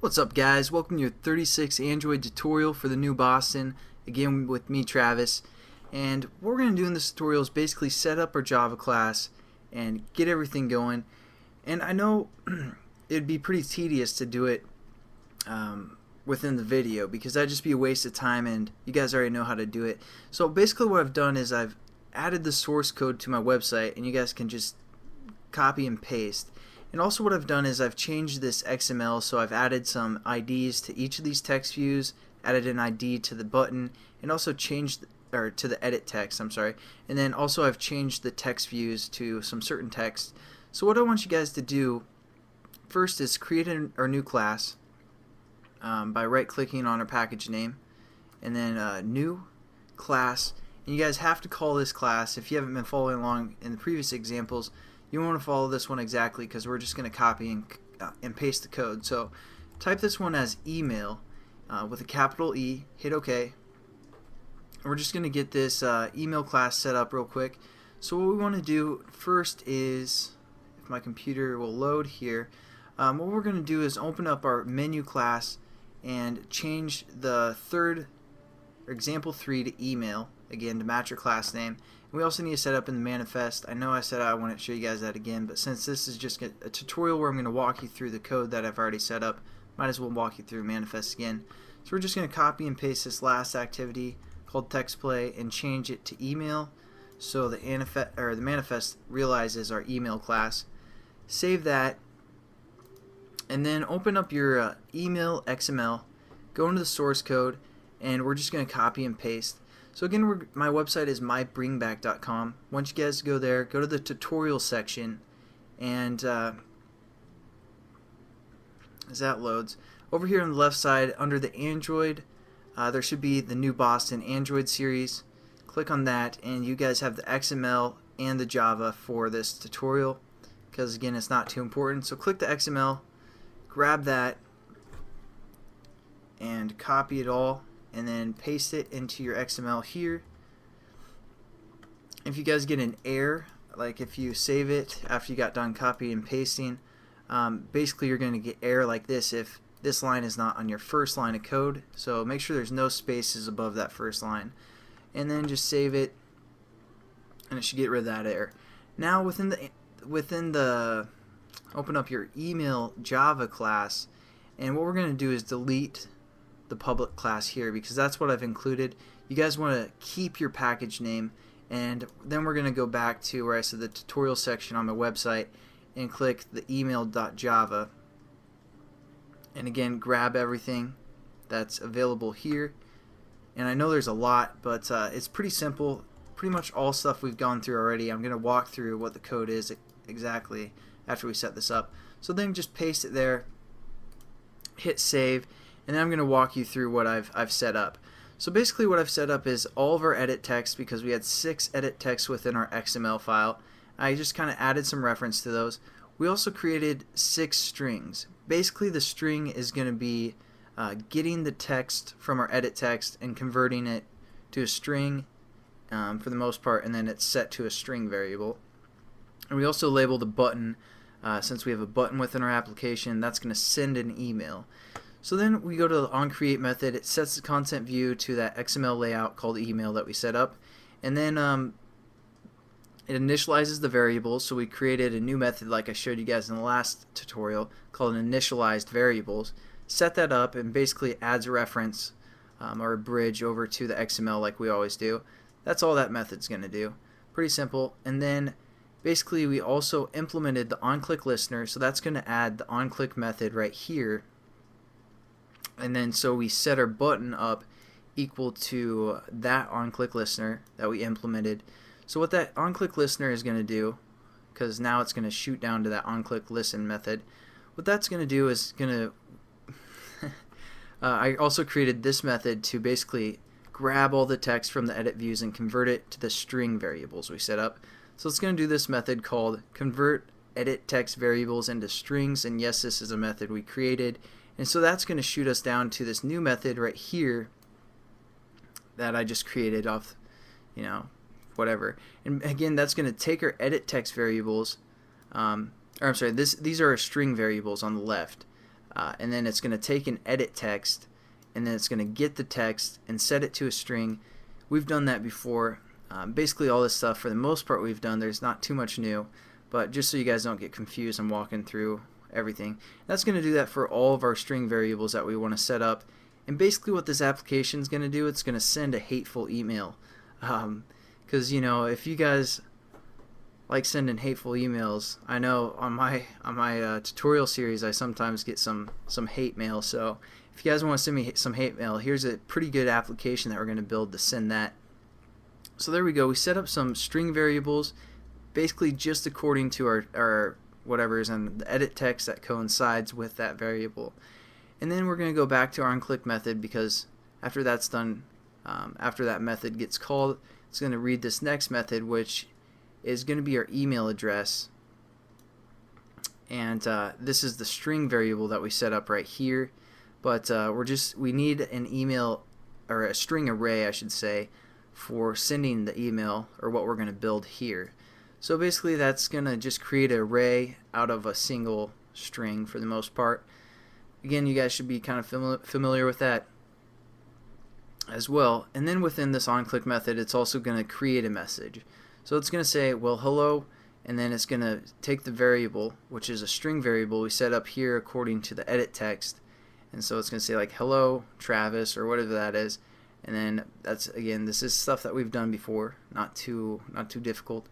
What's up, guys? Welcome to your 36 Android tutorial for the new Boston, again with me, Travis. And what we're going to do in this tutorial is basically set up our Java class and get everything going. And I know it'd be pretty tedious to do it within the video because that'd just be a waste of time, and you guys already know how to do it. So basically what I've done is I've added the source code to my website, and you guys can just copy and paste. And also what I've done is I've changed this XML, so I've added some IDs to each of these text views, added an ID to the button, and also changed, or to the edit text, I'm sorry. And then also I've changed the text views to some certain text. So what I want you guys to do first is create our new class by right-clicking on our package name, and then new class. And you guys have to call this class. If you haven't been following along in the previous examples, you want to follow this one exactly, because we're just going to copy and paste the code. So type this one as email with a capital E, hit OK. And we're just going to get this email class set up real quick. So what we want to do first is, if my computer will load here, what we're going to do is open up our menu class and change the example 3 to email, again to match your class name. We also need to set up in the manifest. I know I said I wouldn't show you guys that again, but since this is just a tutorial where I'm going to walk you through the code that I've already set up, might as well walk you through manifest again. So we're just going to copy and paste this last activity called text play and change it to email, so the manifest realizes our email class. Save that, and then open up your email XML, go into the source code, and we're just going to copy and paste. So again, my website is mybringback.com. Once you guys go there, go to the tutorial section, and as that loads, over here on the left side under the Android, there should be the new Boston Android series. Click on that, and you guys have the XML and the Java for this tutorial, because again, it's not too important. So click the XML, grab that, and copy it all, and then paste it into your XML here. If you guys get an error, like if you save it after you got done copying and pasting, basically you're going to get error like this if this line is not on your first line of code. So make sure there's no spaces above that first line, and then just save it, and it should get rid of that error. Now within the open up your email Java class, and what we're going to do is delete the public class here, because that's what I've included. You guys want to keep your package name, and then we're going to go back to where I said the tutorial section on my website and click the email.java, and again grab everything that's available here. And I know there's a lot, but it's pretty simple, pretty much all stuff we've gone through already. I'm going to walk through what the code is exactly after we set this up. So then just paste it there, hit save, and then I'm going to walk you through what I've set up. So basically what I've set up is all of our edit text, because we had 6 edit texts within our XML file. I just kind of added some reference to those. We also created 6 strings. Basically the string is going to be getting the text from our edit text and converting it to a string for the most part, and then it's set to a string variable. And we also label the button, since we have a button within our application, that's going to send an email. So then we go to the onCreate method. It sets the content view to that XML layout called email that we set up, and then it initializes the variables. So we created a new method like I showed you guys in the last tutorial called an initialized variables. Set that up, and basically adds a reference or a bridge over to the XML like we always do. That's all that method's going to do. Pretty simple. And then basically we also implemented the onClick listener, so that's going to add the onClick method right here. And then so we set our button up equal to that onClick listener that we implemented. So what that onClick listener is going to do, because now it's going to shoot down to that onClick listen method, what that's going to do is going to I also created this method to basically grab all the text from the edit views and convert it to the string variables we set up. So it's going to do this method called convert edit text variables into strings, and yes, this is a method we created. And so that's going to shoot us down to this new method right here that I just created off, whatever. And again, that's going to take our edit text variables, or I'm sorry, these are our string variables on the left. and then it's going to take an edit text, and then it's going to get the text and set it to a string. We've done that before. Basically all this stuff for the most part we've done. There's not too much new, but just so you guys don't get confused, I'm walking through everything. That's going to do that for all of our string variables that we want to set up. And basically what this application is going to do, it's going to send a hateful email. Because you know, if you guys like sending hateful emails, I know on my tutorial series I sometimes get some hate mail. So if you guys want to send me some hate mail, here's a pretty good application that we're going to build to send that. So there we go. We set up some string variables, basically just according to our whatever is in the edit text that coincides with that variable. And then we're going to go back to our onClick method, because after that's done, after that method gets called, it's going to read this next method, which is going to be our email address. And this is the string variable that we set up right here. But we need an email, or a string array I should say, for sending the email, or what we're going to build here. So basically that's going to just create an array out of a single string for the most part. Again, you guys should be kind of familiar with that as well. And then within this onClick method, it's also going to create a message. So it's going to say, well, hello, and then it's going to take the variable, which is a string variable we set up here according to the edit text. And so it's going to say like, hello Travis, or whatever that is. And then that's, again, this is stuff that we've done before, not too difficult,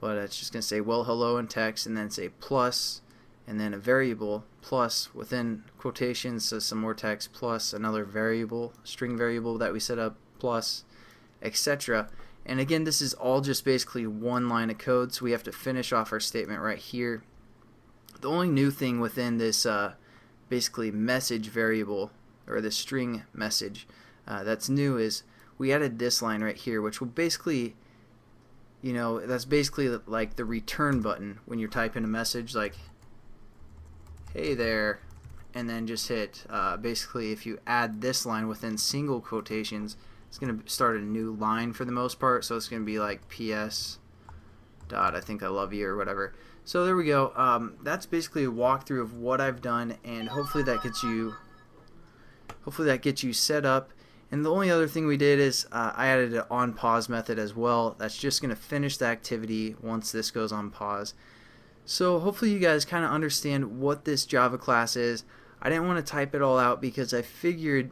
but it's just going to say, well, hello in text, and then say plus, and then a variable, plus within quotations, so some more text, plus another variable, string variable that we set up, plus, etc. And again, this is all just basically one line of code, so we have to finish off our statement right here. The only new thing within this basically message variable, or the string message, that's new, is we added this line right here, which will basically, you know, that's basically like the return button when you're typing a message, like, hey there, and then just hit, basically if you add this line within single quotations, it's going to start a new line for the most part. So it's going to be like PS dot I think I love you, or whatever. So there we go. That's basically a walkthrough of what I've done, and hopefully that gets you set up. And the only other thing we did is I added an on pause method as well. That's just going to finish the activity once this goes on pause. So hopefully you guys kind of understand what this Java class is. I didn't want to type it all out because I figured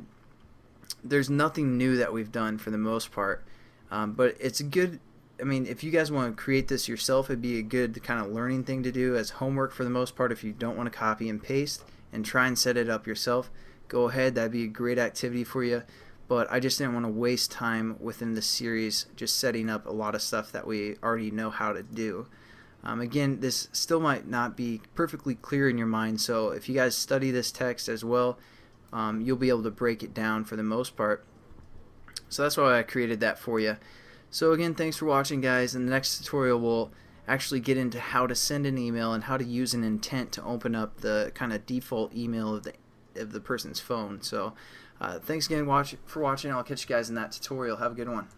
there's nothing new that we've done for the most part. But it's a good, I mean, if you guys want to create this yourself, it'd be a good kind of learning thing to do as homework for the most part. If you don't want to copy and paste and try and set it up yourself, go ahead. That'd be a great activity for you. But I just didn't want to waste time within this series just setting up a lot of stuff that we already know how to do. Again, this still might not be perfectly clear in your mind, so if you guys study this text as well, you'll be able to break it down for the most part. So that's why I created that for you. So again, thanks for watching, guys. In the next tutorial, we'll actually get into how to send an email and how to use an intent to open up the kind of default email of the person's phone. So thanks again for watching. I'll catch you guys in that tutorial. Have a good one.